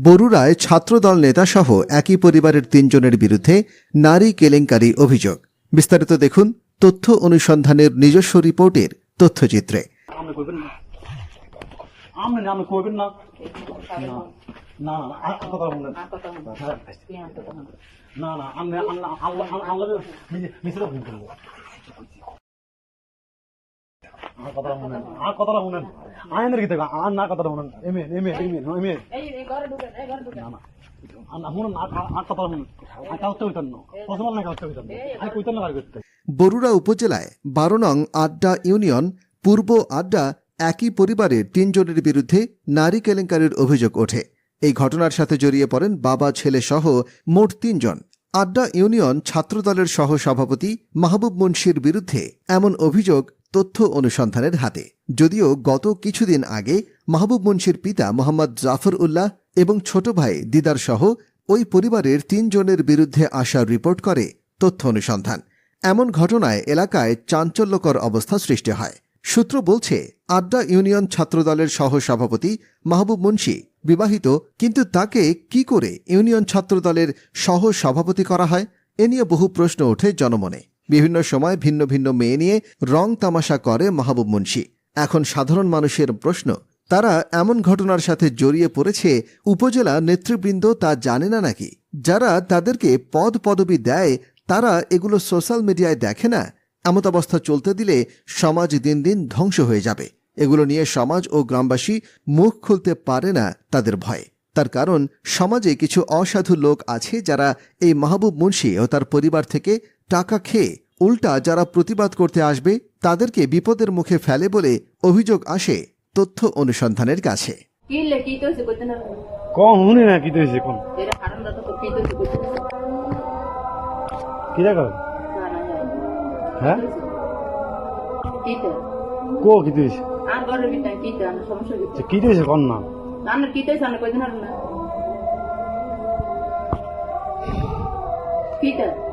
বরুড়ায় ছাত্রদল নেতাসহ একই পরিবারের ৩ জনের বিরুদ্ধে নারী কেলেঙ্কারি অভিযোগ। বিস্তারিত দেখুন তথ্য অনুসন্ধানের নিজস্ব রিপোর্টের তথ্যচিত্রে। বরুড়া উপজেলায় ১২ নং আড্ডা ইউনিয়ন পূর্ব আড্ডা একই পরিবারের ৩ জনের বিরুদ্ধে নারী কেলেঙ্কারির অভিযোগ ওঠে। এই ঘটনার সাথে জড়িয়ে পড়েন বাবা ছেলে সহ মোট ৩ জন। আড্ডা ইউনিয়ন ছাত্রদলের সহ সভাপতি মাহবুব মুন্সির বিরুদ্ধে এমন অভিযোগ তথ্য অনুসন্ধানের হাতে। যদিও গত কিছুদিন আগে মাহবুব মুন্সির পিতা মোহাম্মদ জাফর উল্লাহ এবং ছোট ভাই দিদার সহ ওই পরিবারের ৩ জনের বিরুদ্ধে আসা রিপোর্ট করে তথ্য অনুসন্ধান। এমন ঘটনায় এলাকায় চাঞ্চল্যকর অবস্থা সৃষ্টি হয়। সূত্র বলছে, আড্ডা ইউনিয়ন ছাত্রদলের সহ সভাপতি মাহবুব মুন্সি বিবাহিত, কিন্তু তাকে কি করে ইউনিয়ন ছাত্রদলের সহ সভাপতি করা হয় এ নিয়ে বহু প্রশ্ন ওঠে জনমনে। বিভিন্ন সময় ভিন্ন ভিন্ন মেয়ে নিয়ে রং তামাশা করে মাহবুব মুন্সি। এখন সাধারণ মানুষের প্রশ্ন, তারা এমন ঘটনার সাথে জড়িয়ে পড়েছে, উপজেলা নেতৃবৃন্দ তা জানে না নাকি? যারা তাদেরকে পদ পদবি দেয় তারা এগুলো সোশ্যাল মিডিয়ায় দেখে না? এমতাবস্থা চলতে দিলে সমাজ দিন দিন ধ্বংস হয়ে যাবে। এগুলো নিয়ে সমাজ ও গ্রামবাসী মুখ খুলতে পারে না তাদের ভয়ে। তার কারণ, সমাজে কিছু অসাধু লোক আছে যারা এই মাহবুব মুন্সি ও তার পরিবার থেকে টাকা খেয়ে উল্টা যারা প্রতিবাদ করতে আসবে তাদেরকে বিপদের মুখে ফেলে বলে অভিযোগ আসে তথ্য অনুসন্ধানের কাছে।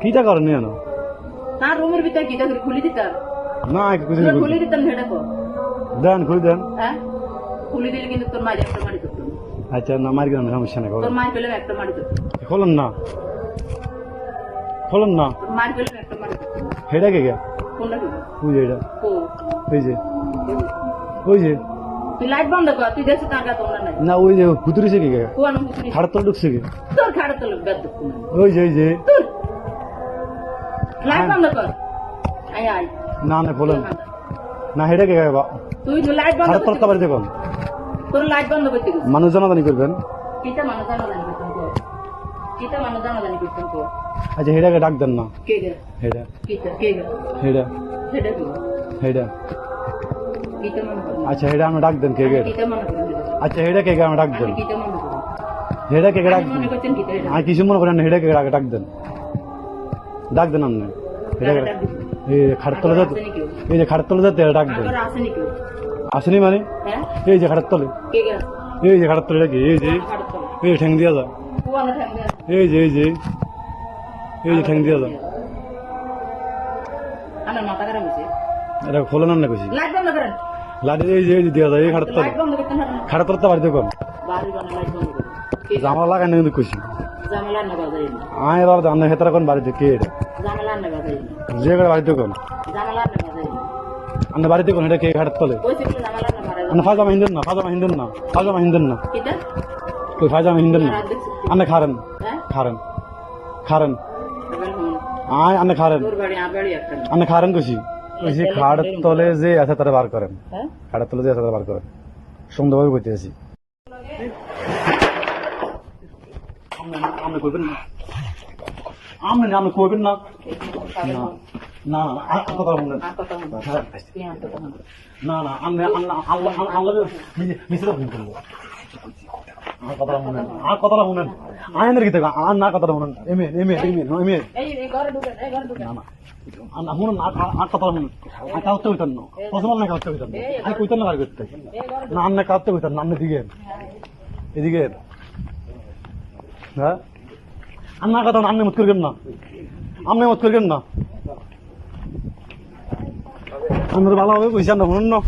কিটা করেন না তার রুমের ভিতরে কিটা করে খুলে দিতাম না খুলে দিতাম সেটা কর দেন খুলে দেন। হ্যাঁ, খুলে দিলে কিন্তু তোর মায়ের একটা মারি দিত। আচ্ছা না, মারি দেন, সমস্যা নেই। তোর মায়ের পেলে একটা মারি দিত। খোলেন না, খোলেন না, তোর মায়ের পেলে একটা মারি দিত। হেডা কে গে কোনটা কি ওই যে এটা ও এই যে ওই যে তুই লাইট বন্ধ কর, তুই দেখছিস টাকা তোমরা নাই না, ওই যে ভুতুরিছে কি গে কোন মুখরি খাড় তল ঢুকছে কি তোর খাড়া তো লোক বেদ কোন ওই যে তুই লাইট বন্ধ কর। আই আই না না খোলেন না, হেডা কে গে তুই লাইট বন্ধ খাড় কর। তলটা বাড়ি দেখুন, তোর লাইট বন্ধ করতে গেছিস। মানুষ জানাজানি করবেন। কিটা মানুষ জানাজানি করতেন তো, কিটা মানুষ জানাজানি করতেন তো। আচ্ছা হেডাকে ডাক দেন না। কে গে হেডা কিটা কে গে হেডা সেটা কি হেডা কিটা মনে কর। আচ্ছা হেডা আমরা ডাক দেন কে গে। কিটা মনে কর। আচ্ছা হেডা কে গে আমরা ডাক দেন। কিটা মনে কর। হেডা কে গে ডাক মনে করতেন কিটা এটা আর কিছু মনে করেন না, হেডা কে গে ডাক দেন, ডাক দেন আপনি। হেডা এই খাড় তলে যাতে, এই যে খাড় তলে যাতে ডাক দেন। আর আসেনি কেউ আসেনি মানে হ্যাঁ, এই যে খাড়ের তলে, কে গে এই যে খাড়ের তলে ডাকি, এই যে এই ঠ্যাং দিয়া যা, কোয়ানা ঠাং দে এই যে ঠ্যাং দিয়া যা। আমার মাথা খারাপ হইছে। এটা খোলেন না কইছি লাইট বন্ধ করেন। লাডি, এই যে দিয়া যা, এই খাড়ের তলে, লাইট বন্ধ করতে না খাড়ের তলে বাড়ি দেখুন, বাড়ি বানা লাইট বন্ধ করেন। কে জামা লাগাই না কিন্তু কইছি জামালা না বাজাই না, আয় বাবা জানা হেতারা কোন বাড়িতে কে এটা জামালা না বাজাই না, যে করে বাড়িতে কোন জামালা না বাজাই না। আপনি বাড়িতে কোন এটা কে খাড়ের তলে কইছে কি জামালা না বাজাই আপনি ফাজামা হিন্দেন না, ফাজামা হিন্দেন না, ফাজামা হিন্দেন না, কিটা ওই ফাজামা হিন্দেন না। আপনি খারেন হ্যাঁ খারেন খারেন এবার হুন আয় আপনি খারেন, তোর বাড়ি আর বাড়ি একটা না। আপনি খারেন কইছি কইছি খাড়ের তলে যে আছে তারা বার করেন, হ্যাঁ খাড়ের তলে যে আছে তারা বার করেন, সুন্দরভাবে কইতে আছি। আপনি কইবেন না, আপনি কইবেন না, না না কথা বলেন আর কথা বল তুই আর কথা বল। না না আপনি আল্লাহ আল্লাহ মিশ্রা ভুল করবো। আর কথাটা শুনেন আইনের কি আর না কথাটা শুনেন, এমএ এমএ এমএ এমএ এই ঘরে ঢুকেন, এই ঘরে ঢুকেন। না না শুনুন আর কথা শুনুন, আর কাউতে হইতেন না, প্রথম না কাউতে হইতেন না, আর কইতেন না, আর করতে না, আপনি কাউতে হইতেন না, আপনি দিকে এদিকে হ্যাঁ, আর না কথা আপনি মত করবেন না, আপনি মত করবেন না, আমরা ভালোভাবে কইছেন না, শুনুন না।